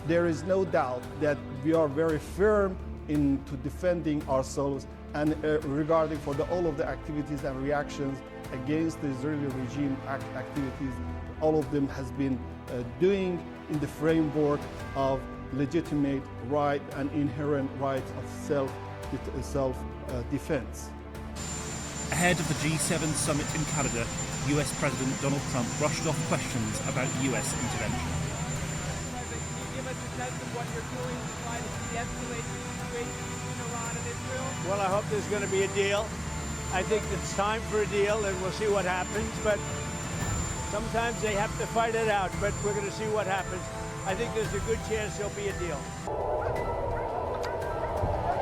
there is no doubt that we are very firm into defending ourselves and regarding for all of the activities and reactions against the Israeli regime activities, all of them has been doing in the framework of legitimate right and inherent rights of self-defense. Ahead of the G7 summit in Canada, US President Donald Trump brushed off questions about US intervention. Can you give us a sense of what you're doing to try to de-escalate the situation between Iran and Israel? Well, I hope there's going to be a deal. I think it's time for a deal, and we'll see what happens. But sometimes they have to fight it out, but we're going to see what happens. I think there's a good chance there'll be a deal.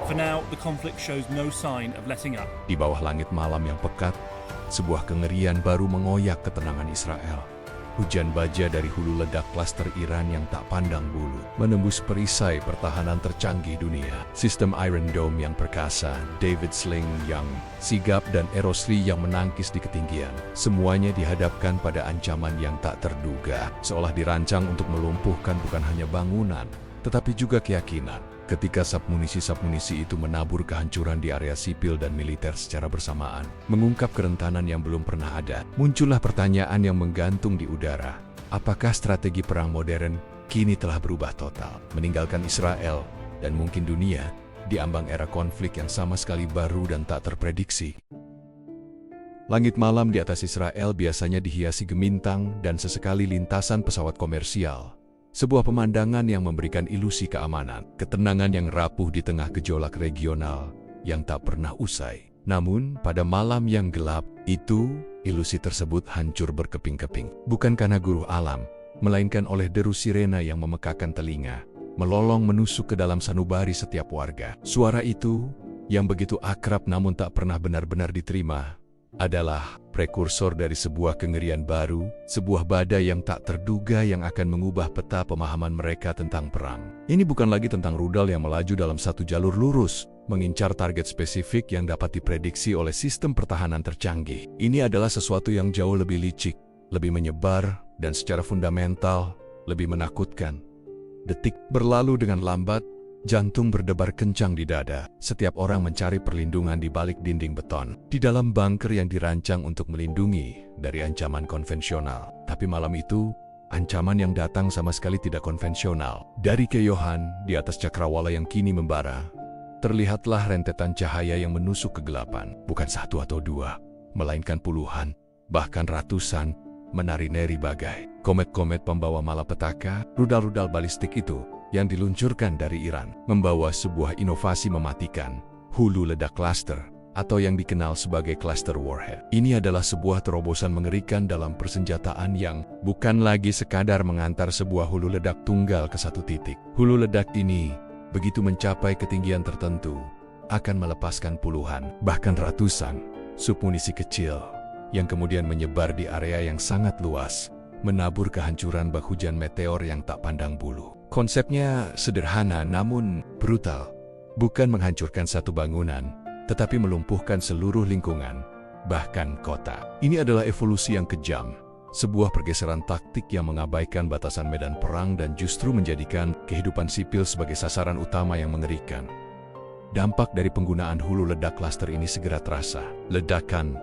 For now, the conflict shows no sign of letting up. Di bawah langit malam yang pekat, sebuah kengerian baru mengoyak ketenangan Israel. Hujan baja dari hulu ledak klaster Iran yang tak pandang bulu menembus perisai pertahanan tercanggih dunia. Sistem Iron Dome yang perkasa, David Sling yang sigap, dan Aerosri yang menangkis di ketinggian. Semuanya dihadapkan pada ancaman yang tak terduga, seolah dirancang untuk melumpuhkan bukan hanya bangunan, tetapi juga keyakinan. Ketika submunisi-submunisi itu menabur kehancuran di area sipil dan militer secara bersamaan, mengungkap kerentanan yang belum pernah ada, muncullah pertanyaan yang menggantung di udara. Apakah strategi perang modern kini telah berubah total, meninggalkan Israel dan mungkin dunia di ambang era konflik yang sama sekali baru dan tak terprediksi? Langit malam di atas Israel biasanya dihiasi gemintang dan sesekali lintasan pesawat komersial. Sebuah pemandangan yang memberikan ilusi keamanan, ketenangan yang rapuh di tengah gejolak regional yang tak pernah usai. Namun, pada malam yang gelap itu, ilusi tersebut hancur berkeping-keping. Bukan karena guruh alam, melainkan oleh deru sirena yang memekakan telinga, melolong menusuk ke dalam sanubari setiap warga. Suara itu, yang begitu akrab namun tak pernah benar-benar diterima, adalah prekursor dari sebuah kengerian baru, sebuah badai yang tak terduga yang akan mengubah peta pemahaman mereka tentang perang. Ini bukan lagi tentang rudal yang melaju dalam satu jalur lurus, mengincar target spesifik yang dapat diprediksi oleh sistem pertahanan tercanggih. Ini adalah sesuatu yang jauh lebih licik, lebih menyebar, dan secara fundamental, lebih menakutkan. Detik berlalu dengan lambat, jantung berdebar kencang di dada. Setiap orang mencari perlindungan di balik dinding beton, di dalam bunker yang dirancang untuk melindungi dari ancaman konvensional. Tapi malam itu, ancaman yang datang sama sekali tidak konvensional. Dari keyohan di atas cakrawala yang kini membara, terlihatlah rentetan cahaya yang menusuk kegelapan. Bukan satu atau dua, melainkan puluhan, bahkan ratusan, menari-nari bagai komet-komet pembawa malapetaka. Rudal-rudal balistik itu yang diluncurkan dari Iran membawa sebuah inovasi mematikan, hulu ledak cluster, atau yang dikenal sebagai cluster warhead. Ini adalah sebuah terobosan mengerikan dalam persenjataan yang bukan lagi sekadar mengantar sebuah hulu ledak tunggal ke satu titik. Hulu ledak ini, begitu mencapai ketinggian tertentu, akan melepaskan puluhan, bahkan ratusan, submunisi kecil, yang kemudian menyebar di area yang sangat luas, menabur kehancuran bak hujan meteor yang tak pandang bulu. Konsepnya sederhana namun brutal. Bukan menghancurkan satu bangunan, tetapi melumpuhkan seluruh lingkungan, bahkan kota. Ini adalah evolusi yang kejam, sebuah pergeseran taktik yang mengabaikan batasan medan perang dan justru menjadikan kehidupan sipil sebagai sasaran utama yang mengerikan. Dampak dari penggunaan hulu ledak klaster ini segera terasa. Ledakan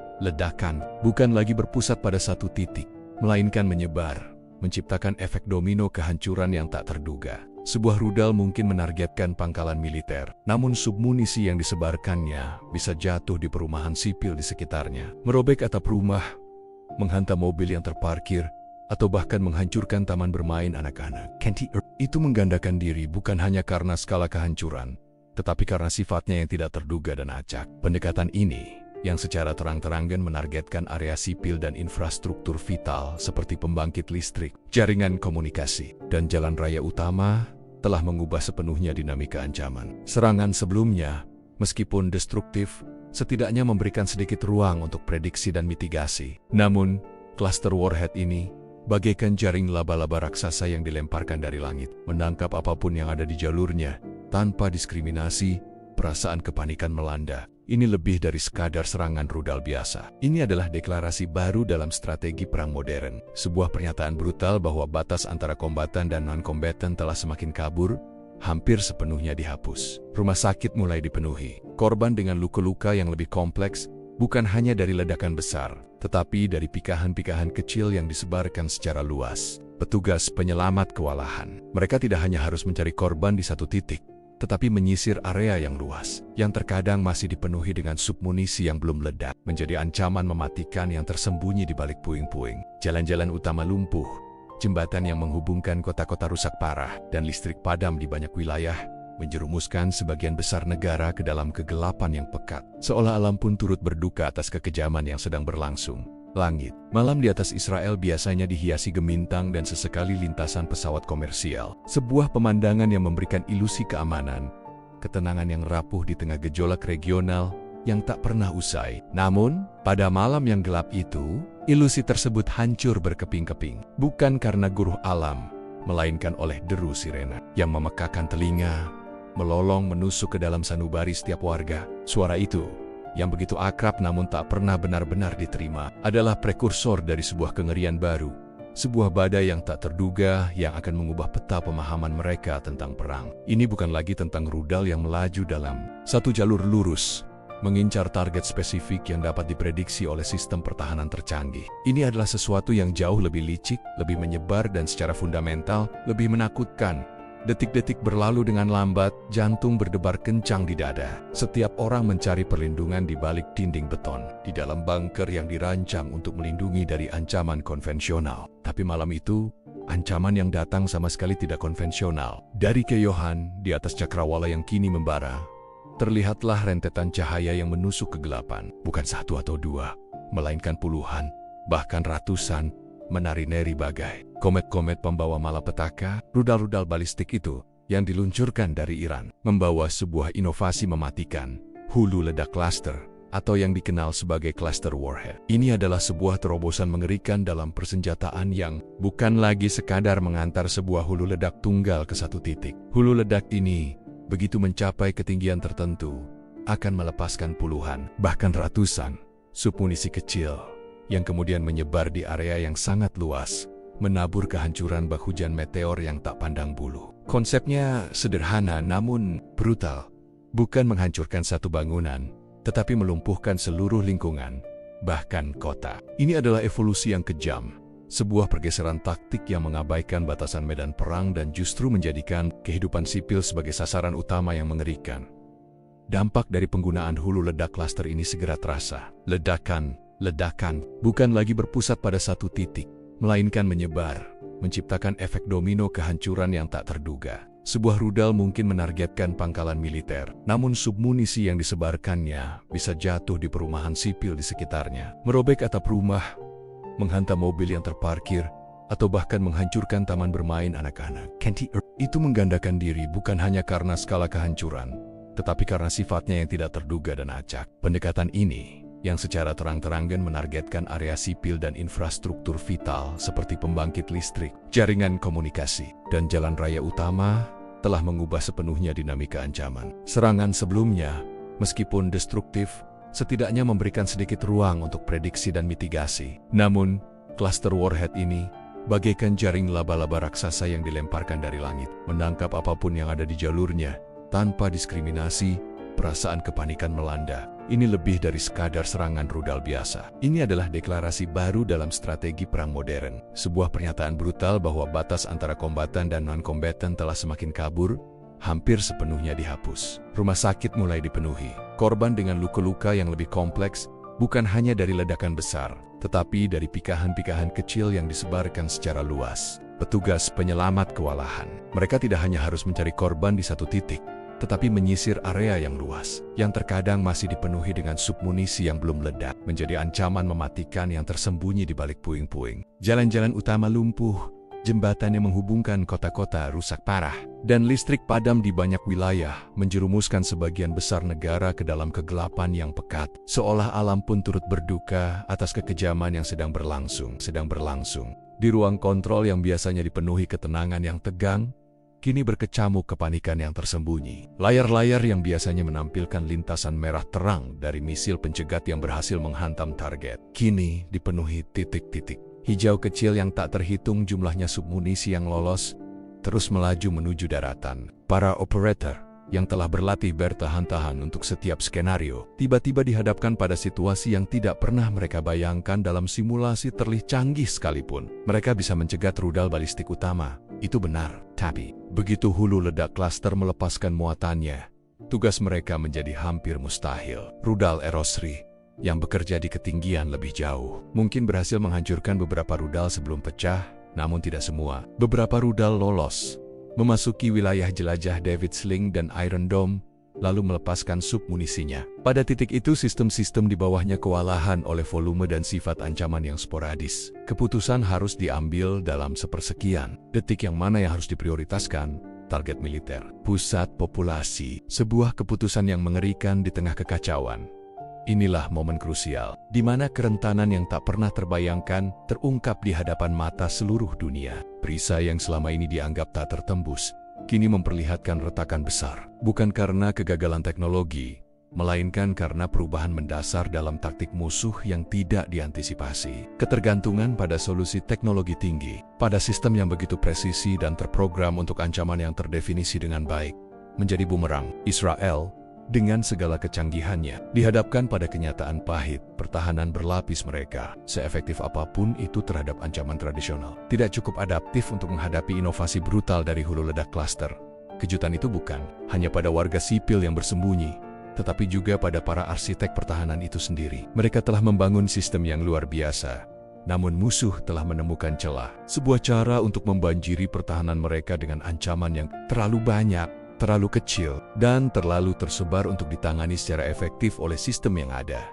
bukan lagi berpusat pada satu titik, melainkan menyebar, menciptakan efek domino kehancuran yang tak terduga. Sebuah rudal mungkin menargetkan pangkalan militer, namun submunisi yang disebarkannya bisa jatuh di perumahan sipil di sekitarnya, merobek atap rumah, menghantam mobil yang terparkir, atau bahkan menghancurkan taman bermain anak-anak. Itu menggandakan diri bukan hanya karena skala kehancuran, tetapi karena sifatnya yang tidak terduga dan acak. Pendekatan ini yang secara terang-terangan menargetkan area sipil dan infrastruktur vital seperti pembangkit listrik, jaringan komunikasi, dan jalan raya utama telah mengubah sepenuhnya dinamika ancaman. Serangan sebelumnya, meskipun destruktif, setidaknya memberikan sedikit ruang untuk prediksi dan mitigasi. Namun, cluster warhead ini bagaikan jaring laba-laba raksasa yang dilemparkan dari langit, menangkap apapun yang ada di jalurnya, tanpa diskriminasi, perasaan kepanikan melanda. Ini lebih dari sekadar serangan rudal biasa. Ini adalah deklarasi baru dalam strategi perang modern. Sebuah pernyataan brutal bahwa batas antara kombatan dan non-kombatan telah semakin kabur, hampir sepenuhnya dihapus. Rumah sakit mulai dipenuhi. Korban dengan luka-luka yang lebih kompleks bukan hanya dari ledakan besar, tetapi dari pikahan-pikahan kecil yang disebarkan secara luas. Petugas penyelamat kewalahan. Mereka tidak hanya harus mencari korban di satu titik, tetapi menyisir area yang luas, yang terkadang masih dipenuhi dengan submunisi yang belum ledak, menjadi ancaman mematikan yang tersembunyi di balik puing-puing. Jalan-jalan utama lumpuh, jembatan yang menghubungkan kota-kota rusak parah, dan listrik padam di banyak wilayah, menjerumuskan sebagian besar negara ke dalam kegelapan yang pekat. Seolah alam pun turut berduka atas kekejaman yang sedang berlangsung. Langit malam di atas Israel biasanya dihiasi gemintang dan sesekali lintasan pesawat komersial. Sebuah pemandangan yang memberikan ilusi keamanan, ketenangan yang rapuh di tengah gejolak regional yang tak pernah usai. Namun, pada malam yang gelap itu, ilusi tersebut hancur berkeping-keping. Bukan karena guruh alam, melainkan oleh deru sirena yang memekakan telinga, melolong menusuk ke dalam sanubari setiap warga. Suara itu, yang begitu akrab namun tak pernah benar-benar diterima, adalah prekursor dari sebuah kengerian baru. Sebuah badai yang tak terduga yang akan mengubah peta pemahaman mereka tentang perang. Ini bukan lagi tentang rudal yang melaju dalam satu jalur lurus, mengincar target spesifik yang dapat diprediksi oleh sistem pertahanan tercanggih. Ini adalah sesuatu yang jauh lebih licik, lebih menyebar dan secara fundamental, lebih menakutkan. Detik-detik berlalu dengan lambat, jantung berdebar kencang di dada. Setiap orang mencari perlindungan di balik dinding beton, di dalam bunker yang dirancang untuk melindungi dari ancaman konvensional. Tapi malam itu, ancaman yang datang sama sekali tidak konvensional. Dari keyohan, di atas cakrawala yang kini membara, terlihatlah rentetan cahaya yang menusuk kegelapan. Bukan satu atau dua, melainkan puluhan, bahkan ratusan, menari-nari bagai komet-komet pembawa malapetaka. Rudal-rudal balistik itu yang diluncurkan dari Iran membawa sebuah inovasi mematikan, hulu ledak cluster, atau yang dikenal sebagai cluster warhead. Ini adalah sebuah terobosan mengerikan dalam persenjataan yang bukan lagi sekadar mengantar sebuah hulu ledak tunggal ke satu titik. Hulu ledak ini, begitu mencapai ketinggian tertentu, akan melepaskan puluhan, bahkan ratusan, submunisi kecil, yang kemudian menyebar di area yang sangat luas, menabur kehancuran bak hujan meteor yang tak pandang bulu. Konsepnya sederhana namun brutal. Bukan menghancurkan satu bangunan, tetapi melumpuhkan seluruh lingkungan, bahkan kota. Ini adalah evolusi yang kejam, sebuah pergeseran taktik yang mengabaikan batasan medan perang dan justru menjadikan kehidupan sipil sebagai sasaran utama yang mengerikan. Dampak dari penggunaan hulu ledak cluster ini segera terasa. Ledakan bukan lagi berpusat pada satu titik, melainkan menyebar, menciptakan efek domino kehancuran yang tak terduga. Sebuah rudal mungkin menargetkan pangkalan militer, namun submunisi yang disebarkannya bisa jatuh di perumahan sipil di sekitarnya, merobek atap rumah, menghantam mobil yang terparkir, atau bahkan menghancurkan taman bermain anak-anak. Itu menggandakan diri bukan hanya karena skala kehancuran, tetapi karena sifatnya yang tidak terduga dan acak. Pendekatan ini, yang secara terang-terangan menargetkan area sipil dan infrastruktur vital seperti pembangkit listrik, jaringan komunikasi, dan jalan raya utama, telah mengubah sepenuhnya dinamika ancaman. Serangan sebelumnya, meskipun destruktif, setidaknya memberikan sedikit ruang untuk prediksi dan mitigasi. Namun, cluster warhead ini bagaikan jaring laba-laba raksasa yang dilemparkan dari langit, menangkap apapun yang ada di jalurnya, tanpa diskriminasi. Perasaan kepanikan melanda. Ini lebih dari sekadar serangan rudal biasa. Ini adalah deklarasi baru dalam strategi perang modern. Sebuah pernyataan brutal bahwa batas antara kombatan dan non-kombatan telah semakin kabur, hampir sepenuhnya dihapus. Rumah sakit mulai dipenuhi. Korban dengan luka-luka yang lebih kompleks bukan hanya dari ledakan besar, tetapi dari pikahan-pikahan kecil yang disebarkan secara luas. Petugas penyelamat kewalahan. Mereka tidak hanya harus mencari korban di satu titik, tetapi menyisir area yang luas, yang terkadang masih dipenuhi dengan submunisi yang belum ledak, menjadi ancaman mematikan yang tersembunyi di balik puing-puing. Jalan-jalan utama lumpuh, jembatan yang menghubungkan kota-kota rusak parah, dan listrik padam di banyak wilayah menjerumuskan sebagian besar negara ke dalam kegelapan yang pekat. Seolah alam pun turut berduka atas kekejaman yang sedang berlangsung. Di ruang kontrol yang biasanya dipenuhi ketenangan yang tegang, kini berkecamuk kepanikan yang tersembunyi. Layar-layar yang biasanya menampilkan lintasan merah terang dari misil pencegat yang berhasil menghantam target, kini dipenuhi titik-titik hijau kecil yang tak terhitung jumlahnya submunisi yang lolos, terus melaju menuju daratan. Para operator yang telah berlatih bertahan-tahan untuk setiap skenario, tiba-tiba dihadapkan pada situasi yang tidak pernah mereka bayangkan dalam simulasi terlebih canggih sekalipun. Mereka bisa mencegat rudal balistik utama, itu benar. Tapi, begitu hulu ledak klaster melepaskan muatannya, tugas mereka menjadi hampir mustahil. Rudal Erosri yang bekerja di ketinggian lebih jauh mungkin berhasil menghancurkan beberapa rudal sebelum pecah, namun tidak semua. Beberapa rudal lolos memasuki wilayah jelajah David Sling dan Iron Dome, lalu melepaskan submunisinya. Pada titik itu sistem-sistem di bawahnya kewalahan oleh volume dan sifat ancaman yang sporadis. Keputusan harus diambil dalam sepersekian detik yang mana yang harus diprioritaskan. Target militer, pusat populasi, sebuah keputusan yang mengerikan di tengah kekacauan. Inilah momen krusial, di mana kerentanan yang tak pernah terbayangkan terungkap di hadapan mata seluruh dunia. Perisai yang selama ini dianggap tak tertembus, kini memperlihatkan retakan besar. Bukan karena kegagalan teknologi, melainkan karena perubahan mendasar dalam taktik musuh yang tidak diantisipasi. Ketergantungan pada solusi teknologi tinggi, pada sistem yang begitu presisi dan terprogram untuk ancaman yang terdefinisi dengan baik, menjadi bumerang. Israel, dengan segala kecanggihannya, dihadapkan pada kenyataan pahit. Pertahanan berlapis mereka, seefektif apapun itu terhadap ancaman tradisional, tidak cukup adaptif untuk menghadapi inovasi brutal dari hulu ledak klaster. Kejutan itu bukan hanya pada warga sipil yang bersembunyi, tetapi juga pada para arsitek pertahanan itu sendiri. Mereka telah membangun sistem yang luar biasa, namun musuh telah menemukan celah, sebuah cara untuk membanjiri pertahanan mereka dengan ancaman yang terlalu banyak, terlalu kecil, dan terlalu tersebar untuk ditangani secara efektif oleh sistem yang ada.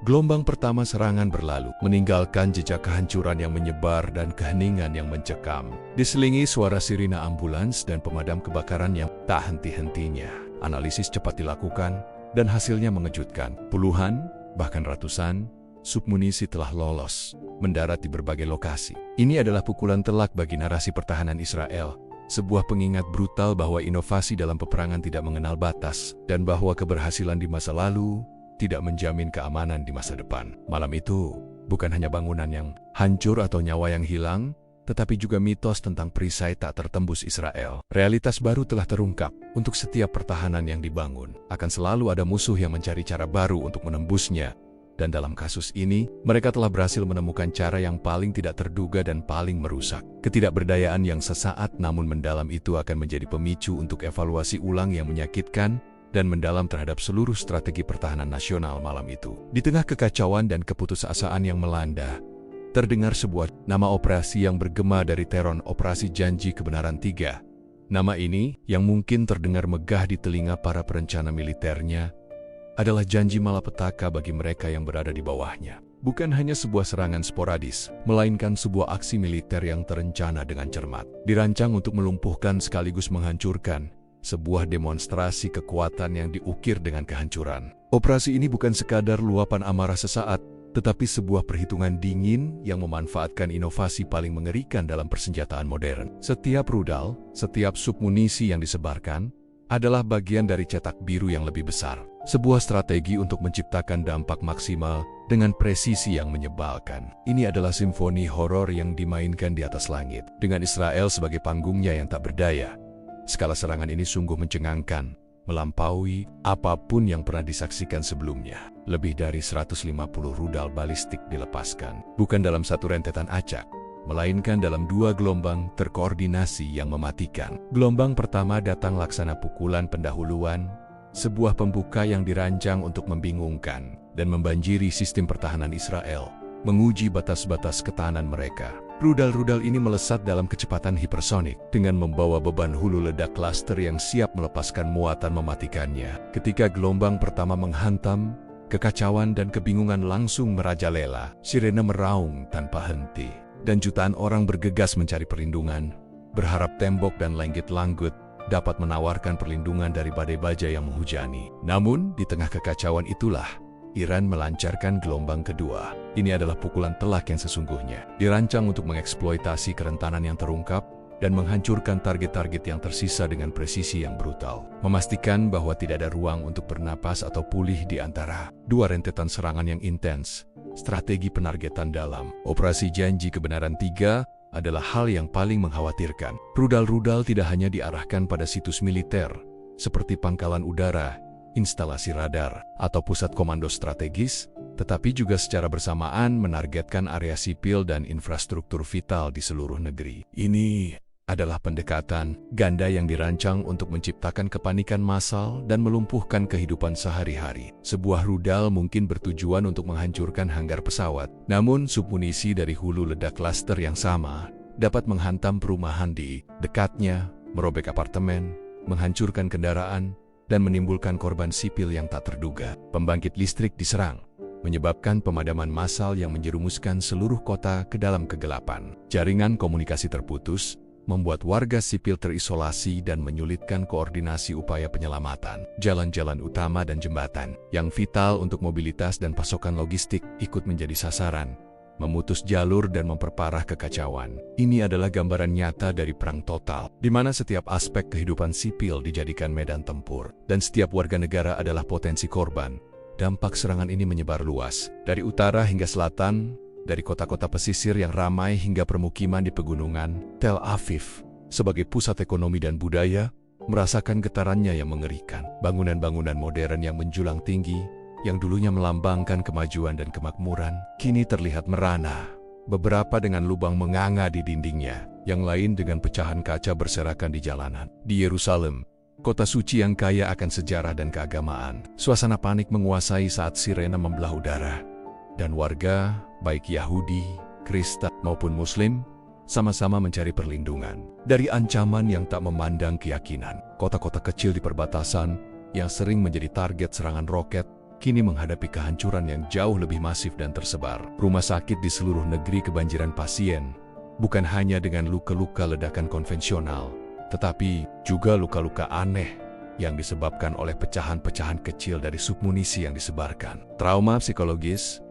Gelombang pertama serangan berlalu, meninggalkan jejak kehancuran yang menyebar dan keheningan yang mencekam. Diselingi suara sirine ambulans dan pemadam kebakaran yang tak henti-hentinya. Analisis cepat dilakukan, dan hasilnya mengejutkan. Puluhan, bahkan ratusan, submunisi telah lolos, mendarat di berbagai lokasi. Ini adalah pukulan telak bagi narasi pertahanan Israel. Sebuah pengingat brutal bahwa inovasi dalam peperangan tidak mengenal batas, dan bahwa keberhasilan di masa lalu tidak menjamin keamanan di masa depan. Malam itu, bukan hanya bangunan yang hancur atau nyawa yang hilang, tetapi juga mitos tentang perisai tak tertembus Israel. Realitas baru telah terungkap. Untuk setiap pertahanan yang dibangun, akan selalu ada musuh yang mencari cara baru untuk menembusnya. Dan dalam kasus ini, mereka telah berhasil menemukan cara yang paling tidak terduga dan paling merusak. Ketidakberdayaan yang sesaat namun mendalam itu akan menjadi pemicu untuk evaluasi ulang yang menyakitkan dan mendalam terhadap seluruh strategi pertahanan nasional malam itu. Di tengah kekacauan dan keputusasaan yang melanda, terdengar sebuah nama operasi yang bergema dari Teron, Operasi Janji Kebenaran 3. Nama ini, yang mungkin terdengar megah di telinga para perencana militernya, adalah janji malapetaka bagi mereka yang berada di bawahnya. Bukan hanya sebuah serangan sporadis, melainkan sebuah aksi militer yang terencana dengan cermat, dirancang untuk melumpuhkan sekaligus menghancurkan, sebuah demonstrasi kekuatan yang diukir dengan kehancuran. Operasi ini bukan sekadar luapan amarah sesaat, tetapi sebuah perhitungan dingin yang memanfaatkan inovasi paling mengerikan dalam persenjataan modern. Setiap rudal, setiap submunisi yang disebarkan, adalah bagian dari cetak biru yang lebih besar. Sebuah strategi untuk menciptakan dampak maksimal dengan presisi yang menyebalkan. Ini adalah simfoni horor yang dimainkan di atas langit, dengan Israel sebagai panggungnya yang tak berdaya. Skala serangan ini sungguh mencengangkan, melampaui apapun yang pernah disaksikan sebelumnya. Lebih dari 150 rudal balistik dilepaskan, bukan dalam satu rentetan acak, melainkan dalam dua gelombang terkoordinasi yang mematikan. Gelombang pertama datang laksana pukulan pendahuluan, sebuah pembuka yang dirancang untuk membingungkan dan membanjiri sistem pertahanan Israel, menguji batas-batas ketahanan mereka. Rudal-rudal ini melesat dalam kecepatan hipersonik dengan membawa beban hulu ledak klaster yang siap melepaskan muatan mematikannya. Ketika gelombang pertama menghantam, kekacauan dan kebingungan langsung merajalela. Sirene meraung tanpa henti, dan jutaan orang bergegas mencari perlindungan, berharap tembok dan langit-langgut dapat menawarkan perlindungan dari badai baja yang menghujani. Namun, di tengah kekacauan itulah, Iran melancarkan gelombang kedua. Ini adalah pukulan telak yang sesungguhnya, dirancang untuk mengeksploitasi kerentanan yang terungkap dan menghancurkan target-target yang tersisa dengan presisi yang brutal. Memastikan bahwa tidak ada ruang untuk bernapas atau pulih di antara dua rentetan serangan yang intens. Strategi penargetan dalam Operasi Janji Kebenaran 3 adalah hal yang paling mengkhawatirkan. Rudal-rudal tidak hanya diarahkan pada situs militer, seperti pangkalan udara, instalasi radar, atau pusat komando strategis, tetapi juga secara bersamaan menargetkan area sipil dan infrastruktur vital di seluruh negeri. Ini adalah pendekatan ganda yang dirancang untuk menciptakan kepanikan massal dan melumpuhkan kehidupan sehari-hari. Sebuah rudal mungkin bertujuan untuk menghancurkan hanggar pesawat, namun submunisi dari hulu ledak klaster yang sama dapat menghantam perumahan di dekatnya, merobek apartemen, menghancurkan kendaraan, dan menimbulkan korban sipil yang tak terduga. Pembangkit listrik diserang, menyebabkan pemadaman massal yang menjerumuskan seluruh kota ke dalam kegelapan. Jaringan komunikasi terputus, membuat warga sipil terisolasi dan menyulitkan koordinasi upaya penyelamatan. Jalan-jalan utama dan jembatan, yang vital untuk mobilitas dan pasokan logistik, ikut menjadi sasaran, memutus jalur dan memperparah kekacauan. Ini adalah gambaran nyata dari perang total, di mana setiap aspek kehidupan sipil dijadikan medan tempur, dan setiap warga negara adalah potensi korban. Dampak serangan ini menyebar luas, dari utara hingga selatan, dari kota-kota pesisir yang ramai hingga permukiman di pegunungan. Tel Aviv, sebagai pusat ekonomi dan budaya, merasakan getarannya yang mengerikan. Bangunan-bangunan modern yang menjulang tinggi, yang dulunya melambangkan kemajuan dan kemakmuran, kini terlihat merana. Beberapa dengan lubang menganga di dindingnya, yang lain dengan pecahan kaca berserakan di jalanan. Di Yerusalem, kota suci yang kaya akan sejarah dan keagamaan, suasana panik menguasai saat sirena membelah udara. Dan warga, baik Yahudi, Kristen maupun Muslim, sama-sama mencari perlindungan dari ancaman yang tak memandang keyakinan. Kota-kota kecil di perbatasan, yang sering menjadi target serangan roket, kini menghadapi kehancuran yang jauh lebih masif dan tersebar. Rumah sakit di seluruh negeri kebanjiran pasien, bukan hanya dengan luka-luka ledakan konvensional, tetapi juga luka-luka aneh yang disebabkan oleh pecahan-pecahan kecil dari submunisi yang disebarkan. Trauma psikologis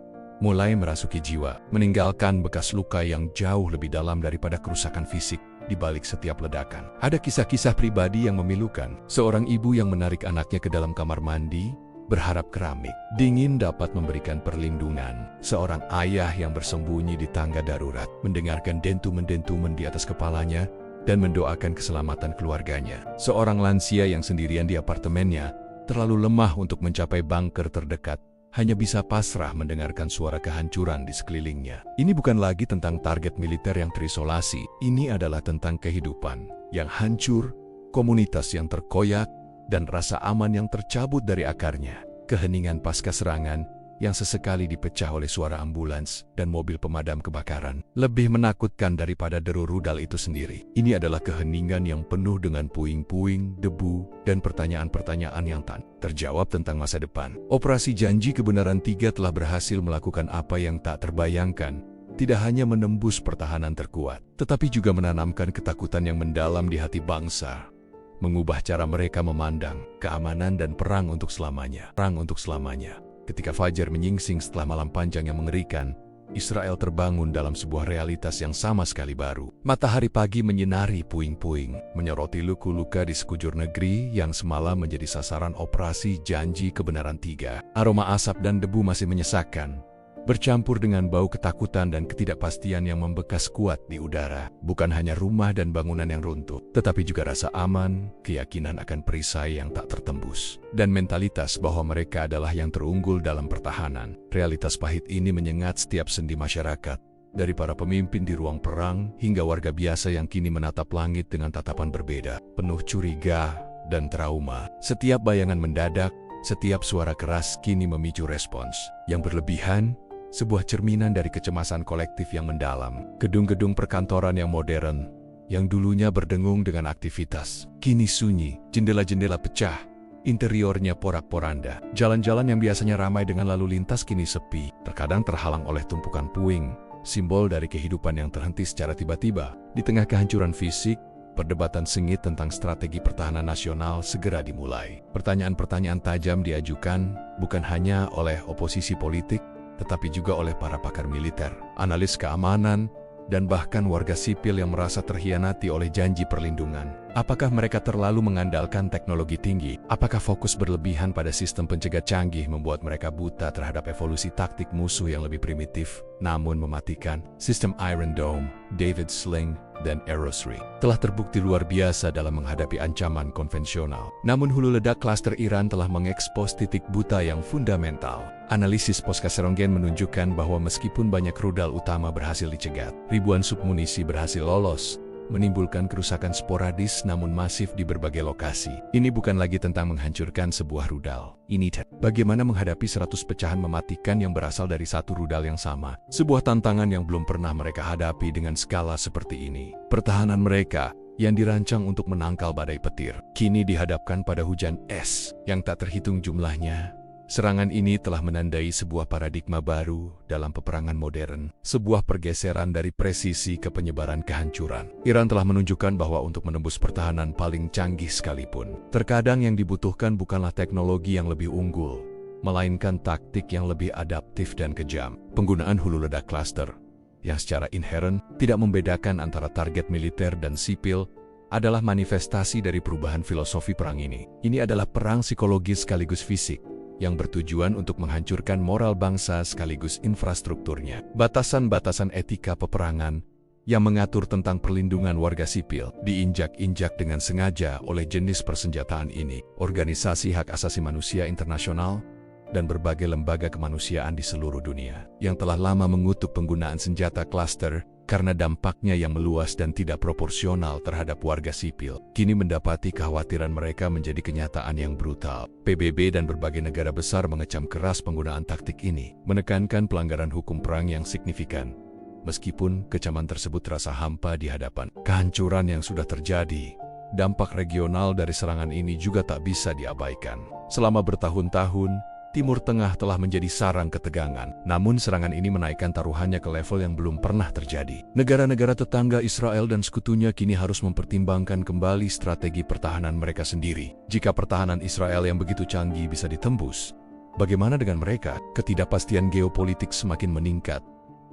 mulai merasuki jiwa, meninggalkan bekas luka yang jauh lebih dalam daripada kerusakan fisik di balik setiap ledakan. Ada kisah-kisah pribadi yang memilukan. Seorang ibu yang menarik anaknya ke dalam kamar mandi, berharap keramik dingin dapat memberikan perlindungan. Seorang ayah yang bersembunyi di tangga darurat, mendengarkan dentuman-dentuman di atas kepalanya dan mendoakan keselamatan keluarganya. Seorang lansia yang sendirian di apartemennya, terlalu lemah untuk mencapai bunker terdekat, hanya bisa pasrah mendengarkan suara kehancuran di sekelilingnya. Ini bukan lagi tentang target militer yang terisolasi, ini adalah tentang kehidupan yang hancur, komunitas yang terkoyak, dan rasa aman yang tercabut dari akarnya. Keheningan pasca serangan yang sesekali dipecah oleh suara ambulans dan mobil pemadam kebakaran lebih menakutkan daripada deru rudal itu sendiri. Ini adalah keheningan yang penuh dengan puing-puing, debu, dan pertanyaan-pertanyaan yang tak terjawab tentang masa depan. Operasi Janji Kebenaran 3 telah berhasil melakukan apa yang tak terbayangkan. Tidak hanya menembus pertahanan terkuat, tetapi juga menanamkan ketakutan yang mendalam di hati bangsa. Mengubah cara mereka memandang keamanan dan perang untuk selamanya. Perang untuk selamanya. Ketika fajar menyingsing setelah malam panjang yang mengerikan, Israel terbangun dalam sebuah realitas yang sama sekali baru. Matahari pagi menyinari puing-puing, menyoroti luka-luka di sekujur negeri yang semalam menjadi sasaran operasi Janji Kebenaran 3. Aroma asap dan debu masih menyesakkan, bercampur dengan bau ketakutan dan ketidakpastian yang membekas kuat di udara. Bukan hanya rumah dan bangunan yang runtuh, tetapi juga rasa aman, keyakinan akan perisai yang tak tertembus, dan mentalitas bahwa mereka adalah yang terunggul dalam pertahanan. Realitas pahit ini menyengat setiap sendi masyarakat, dari para pemimpin di ruang perang hingga warga biasa yang kini menatap langit dengan tatapan berbeda, penuh curiga dan trauma. Setiap bayangan mendadak, setiap suara keras kini memicu respons yang berlebihan, sebuah cerminan dari kecemasan kolektif yang mendalam. Gedung-gedung perkantoran yang modern, yang dulunya berdengung dengan aktivitas, kini sunyi, jendela-jendela pecah, interiornya porak-poranda. Jalan-jalan yang biasanya ramai dengan lalu lintas kini sepi, terkadang terhalang oleh tumpukan puing, simbol dari kehidupan yang terhenti secara tiba-tiba. Di tengah kehancuran fisik, perdebatan sengit tentang strategi pertahanan nasional segera dimulai. Pertanyaan-pertanyaan tajam diajukan bukan hanya oleh oposisi politik, tetapi juga oleh para pakar militer, analis keamanan, dan bahkan warga sipil yang merasa terhianati oleh janji perlindungan. Apakah mereka terlalu mengandalkan teknologi tinggi? Apakah fokus berlebihan pada sistem pencegat canggih membuat mereka buta terhadap evolusi taktik musuh yang lebih primitif, namun mematikan? Sistem Iron Dome, David Sling, dan Aerosri telah terbukti luar biasa dalam menghadapi ancaman konvensional. Namun hulu ledak klaster Iran telah mengekspos titik buta yang fundamental. Analisis Poskaserongen menunjukkan bahwa meskipun banyak rudal utama berhasil dicegat, ribuan submunisi berhasil lolos, menimbulkan kerusakan sporadis namun masif di berbagai lokasi. Ini bukan lagi tentang menghancurkan sebuah rudal. Ini bagaimana menghadapi 100 pecahan mematikan yang berasal dari satu rudal yang sama. Sebuah tantangan yang belum pernah mereka hadapi dengan skala seperti ini. Pertahanan mereka yang dirancang untuk menangkal badai petir, kini dihadapkan pada hujan es yang tak terhitung jumlahnya. Serangan ini telah menandai sebuah paradigma baru dalam peperangan modern, sebuah pergeseran dari presisi ke penyebaran kehancuran. Iran telah menunjukkan bahwa untuk menembus pertahanan paling canggih sekalipun, terkadang yang dibutuhkan bukanlah teknologi yang lebih unggul, melainkan taktik yang lebih adaptif dan kejam. Penggunaan hulu ledak klaster, yang secara inheren tidak membedakan antara target militer dan sipil, adalah manifestasi dari perubahan filosofi perang ini. Ini adalah perang psikologis sekaligus fisik, yang bertujuan untuk menghancurkan moral bangsa sekaligus infrastrukturnya. Batasan-batasan etika peperangan yang mengatur tentang perlindungan warga sipil diinjak-injak dengan sengaja oleh jenis persenjataan ini. Organisasi hak asasi manusia internasional dan berbagai lembaga kemanusiaan di seluruh dunia yang telah lama mengutuk penggunaan senjata klaster karena dampaknya yang meluas dan tidak proporsional terhadap warga sipil, kini mendapati kekhawatiran mereka menjadi kenyataan yang brutal. PBB dan berbagai negara besar mengecam keras penggunaan taktik ini, menekankan pelanggaran hukum perang yang signifikan. Meskipun kecaman tersebut terasa hampa di hadapan kehancuran yang sudah terjadi, dampak regional dari serangan ini juga tak bisa diabaikan. Selama bertahun-tahun, Timur Tengah telah menjadi sarang ketegangan, namun serangan ini menaikkan taruhannya ke level yang belum pernah terjadi. Negara-negara tetangga Israel dan sekutunya kini harus mempertimbangkan kembali strategi pertahanan mereka sendiri. Jika pertahanan Israel yang begitu canggih bisa ditembus, bagaimana dengan mereka? Ketidakpastian geopolitik semakin meningkat,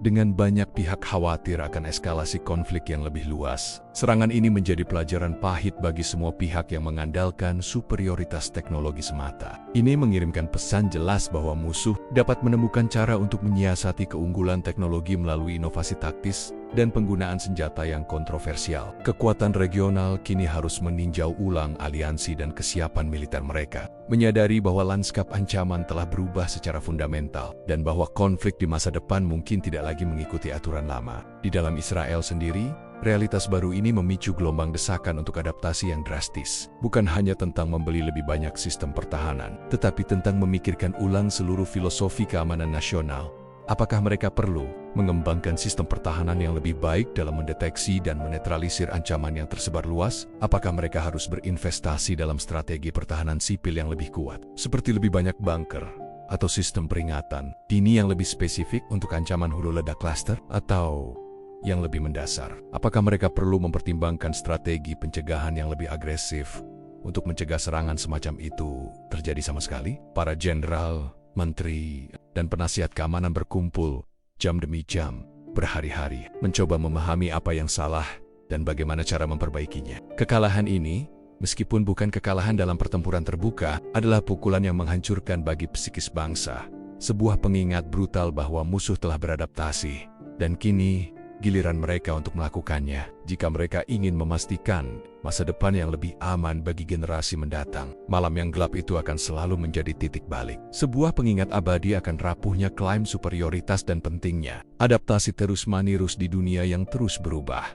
dengan banyak pihak khawatir akan eskalasi konflik yang lebih luas. Serangan ini menjadi pelajaran pahit bagi semua pihak yang mengandalkan superioritas teknologi semata. Ini mengirimkan pesan jelas bahwa musuh dapat menemukan cara untuk menyiasati keunggulan teknologi melalui inovasi taktis dan penggunaan senjata yang kontroversial. Kekuatan regional kini harus meninjau ulang aliansi dan kesiapan militer mereka, menyadari bahwa lanskap ancaman telah berubah secara fundamental dan bahwa konflik di masa depan mungkin tidak lagi mengikuti aturan lama. Di dalam Israel sendiri, realitas baru ini memicu gelombang desakan untuk adaptasi yang drastis. Bukan hanya tentang membeli lebih banyak sistem pertahanan, tetapi tentang memikirkan ulang seluruh filosofi keamanan nasional. Apakah mereka perlu mengembangkan sistem pertahanan yang lebih baik dalam mendeteksi dan menetralisir ancaman yang tersebar luas? Apakah mereka harus berinvestasi dalam strategi pertahanan sipil yang lebih kuat, seperti lebih banyak bunker atau sistem peringatan dini yang lebih spesifik untuk ancaman hulu ledak klaster, atau yang lebih mendasar? Apakah mereka perlu mempertimbangkan strategi pencegahan yang lebih agresif untuk mencegah serangan semacam itu terjadi sama sekali? Para jenderal, menteri, dan penasihat keamanan berkumpul jam demi jam, berhari-hari, mencoba memahami apa yang salah dan bagaimana cara memperbaikinya. Kekalahan ini, meskipun bukan kekalahan dalam pertempuran terbuka, adalah pukulan yang menghancurkan bagi psikis bangsa. Sebuah pengingat brutal bahwa musuh telah beradaptasi, dan kini giliran mereka untuk melakukannya. Jika mereka ingin memastikan masa depan yang lebih aman bagi generasi mendatang, malam yang gelap itu akan selalu menjadi titik balik. Sebuah pengingat abadi akan rapuhnya klaim superioritas dan pentingnya adaptasi terus-menerus di dunia yang terus berubah.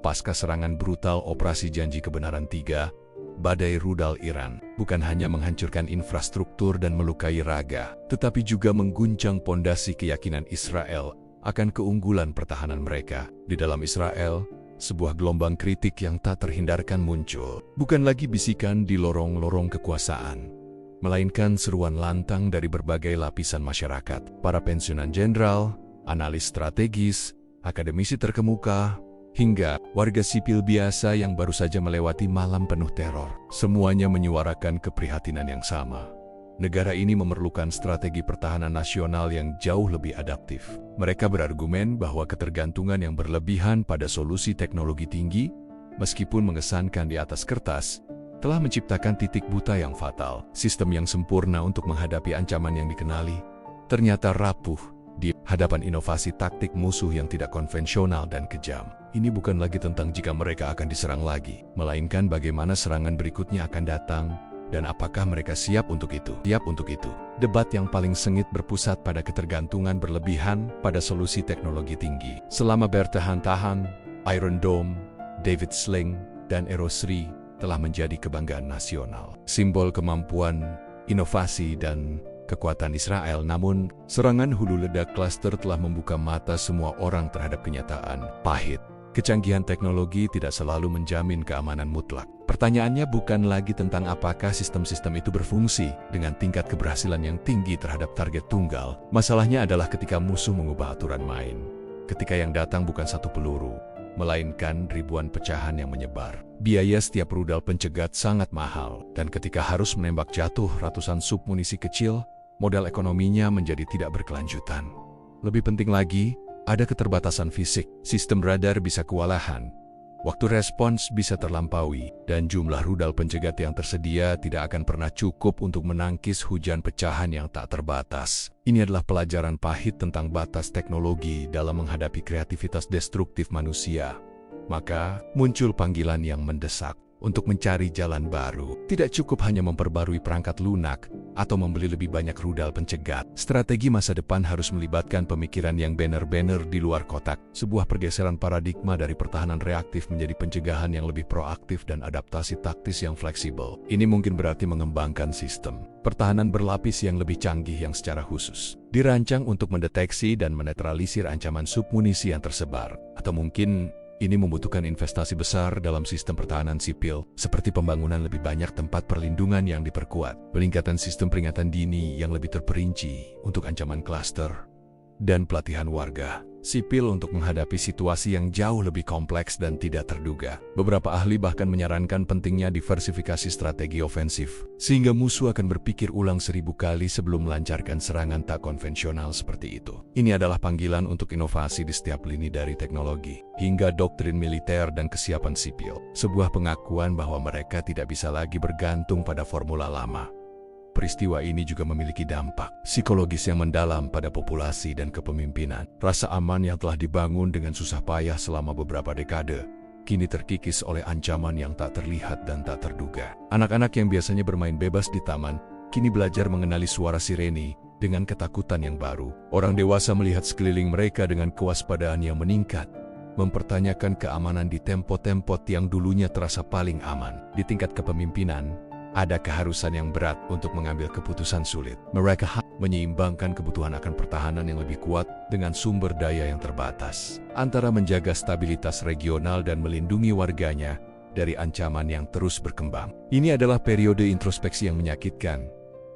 Pasca serangan brutal Operasi Janji Kebenaran 3, badai rudal Iran bukan hanya menghancurkan infrastruktur dan melukai raga, tetapi juga mengguncang pondasi keyakinan Israel akan keunggulan pertahanan mereka. Di dalam Israel, sebuah gelombang kritik yang tak terhindarkan muncul. Bukan lagi bisikan di lorong-lorong kekuasaan, melainkan seruan lantang dari berbagai lapisan masyarakat. Para pensiunan jenderal, analis strategis, akademisi terkemuka, hingga warga sipil biasa yang baru saja melewati malam penuh teror. Semuanya menyuarakan keprihatinan yang sama. negara ini memerlukan strategi pertahanan nasional yang jauh lebih adaptif. Mereka berargumen bahwa ketergantungan yang berlebihan pada solusi teknologi tinggi, meskipun mengesankan di atas kertas, telah menciptakan titik buta yang fatal. Sistem yang sempurna untuk menghadapi ancaman yang dikenali ternyata rapuh di hadapan inovasi taktik musuh yang tidak konvensional dan kejam. Ini bukan lagi tentang jika mereka akan diserang lagi, melainkan bagaimana serangan berikutnya akan datang dan apakah mereka siap untuk itu. Debat yang paling sengit berpusat pada ketergantungan berlebihan pada solusi teknologi tinggi. Selama bertahan-tahan, Iron Dome, David Sling, dan Aerosri telah menjadi kebanggaan nasional, simbol kemampuan, inovasi, dan kekuatan Israel. Namun, serangan hulu ledak klaster telah membuka mata semua orang terhadap kenyataan pahit. Kecanggihan teknologi tidak selalu menjamin keamanan mutlak. Pertanyaannya bukan lagi tentang apakah sistem-sistem itu berfungsi dengan tingkat keberhasilan yang tinggi terhadap target tunggal. Masalahnya adalah ketika musuh mengubah aturan main. Ketika yang datang bukan satu peluru, melainkan ribuan pecahan yang menyebar. Biaya setiap rudal pencegat sangat mahal, dan ketika harus menembak jatuh ratusan sub munisi kecil, modal ekonominya menjadi tidak berkelanjutan. Lebih penting lagi, ada keterbatasan fisik. Sistem radar bisa kewalahan, waktu respons bisa terlampaui, dan jumlah rudal pencegat yang tersedia tidak akan pernah cukup untuk menangkis hujan pecahan yang tak terbatas. Ini adalah pelajaran pahit tentang batas teknologi dalam menghadapi kreativitas destruktif manusia. Maka, muncul panggilan yang mendesak untuk mencari jalan baru. Tidak cukup hanya memperbarui perangkat lunak atau membeli lebih banyak rudal pencegat. Strategi masa depan harus melibatkan pemikiran yang benar-benar di luar kotak. Sebuah pergeseran paradigma dari pertahanan reaktif menjadi pencegahan yang lebih proaktif dan adaptasi taktis yang fleksibel. Ini mungkin berarti mengembangkan sistem pertahanan berlapis yang lebih canggih yang secara khusus dirancang untuk mendeteksi dan menetralisir ancaman submunisi yang tersebar. Atau mungkin ini membutuhkan investasi besar dalam sistem pertahanan sipil, seperti pembangunan lebih banyak tempat perlindungan yang diperkuat, peningkatan sistem peringatan dini yang lebih terperinci untuk ancaman klaster, dan pelatihan warga sipil untuk menghadapi situasi yang jauh lebih kompleks dan tidak terduga. Beberapa ahli bahkan menyarankan pentingnya diversifikasi strategi ofensif, sehingga musuh akan berpikir ulang 1000 kali sebelum melancarkan serangan tak konvensional seperti itu. Ini adalah panggilan untuk inovasi di setiap lini dari teknologi, hingga doktrin militer dan kesiapan sipil. Sebuah pengakuan bahwa mereka tidak bisa lagi bergantung pada formula lama. Peristiwa ini juga memiliki dampak psikologis yang mendalam pada populasi dan kepemimpinan. Rasa aman yang telah dibangun dengan susah payah selama beberapa dekade, kini terkikis oleh ancaman yang tak terlihat dan tak terduga. Anak-anak yang biasanya bermain bebas di taman, kini belajar mengenali suara sirene dengan ketakutan yang baru. Orang dewasa melihat sekeliling mereka dengan kewaspadaan yang meningkat, mempertanyakan keamanan di tempat-tempat yang dulunya terasa paling aman. Di tingkat kepemimpinan, ada keharusan yang berat untuk mengambil keputusan sulit. Mereka menyeimbangkan kebutuhan akan pertahanan yang lebih kuat dengan sumber daya yang terbatas, antara menjaga stabilitas regional dan melindungi warganya dari ancaman yang terus berkembang. Ini adalah periode introspeksi yang menyakitkan,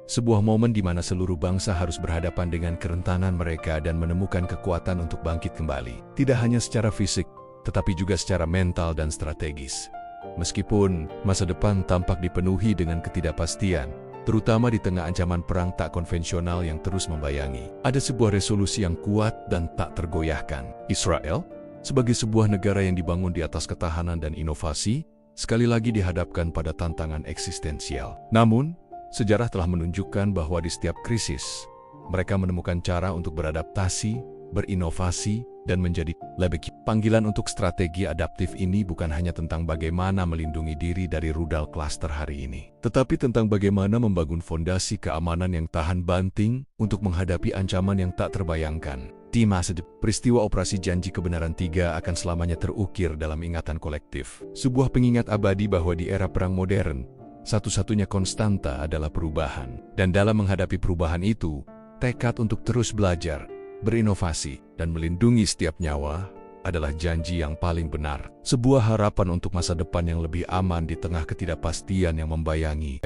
sebuah momen di mana seluruh bangsa harus berhadapan dengan kerentanan mereka dan menemukan kekuatan untuk bangkit kembali. Tidak hanya secara fisik, tetapi juga secara mental dan strategis. Meskipun masa depan tampak dipenuhi dengan ketidakpastian, terutama di tengah ancaman perang tak konvensional yang terus membayangi, ada sebuah resolusi yang kuat dan tak tergoyahkan. Israel, sebagai sebuah negara yang dibangun di atas ketahanan dan inovasi, sekali lagi dihadapkan pada tantangan eksistensial. Namun, sejarah telah menunjukkan bahwa di setiap krisis, mereka menemukan cara untuk beradaptasi, berinovasi, dan menjadi lebih. Panggilan untuk strategi adaptif ini bukan hanya tentang bagaimana melindungi diri dari rudal klaster hari ini, tetapi tentang bagaimana membangun fondasi keamanan yang tahan banting untuk menghadapi ancaman yang tak terbayangkan. Di masa depan, peristiwa Operasi Janji Kebenaran 3 akan selamanya terukir dalam ingatan kolektif. Sebuah pengingat abadi bahwa di era perang modern, satu-satunya konstanta adalah perubahan. Dan dalam menghadapi perubahan itu, tekad untuk terus belajar, berinovasi, dan melindungi setiap nyawa adalah janji yang paling benar. Sebuah harapan untuk masa depan yang lebih aman di tengah ketidakpastian yang membayangi.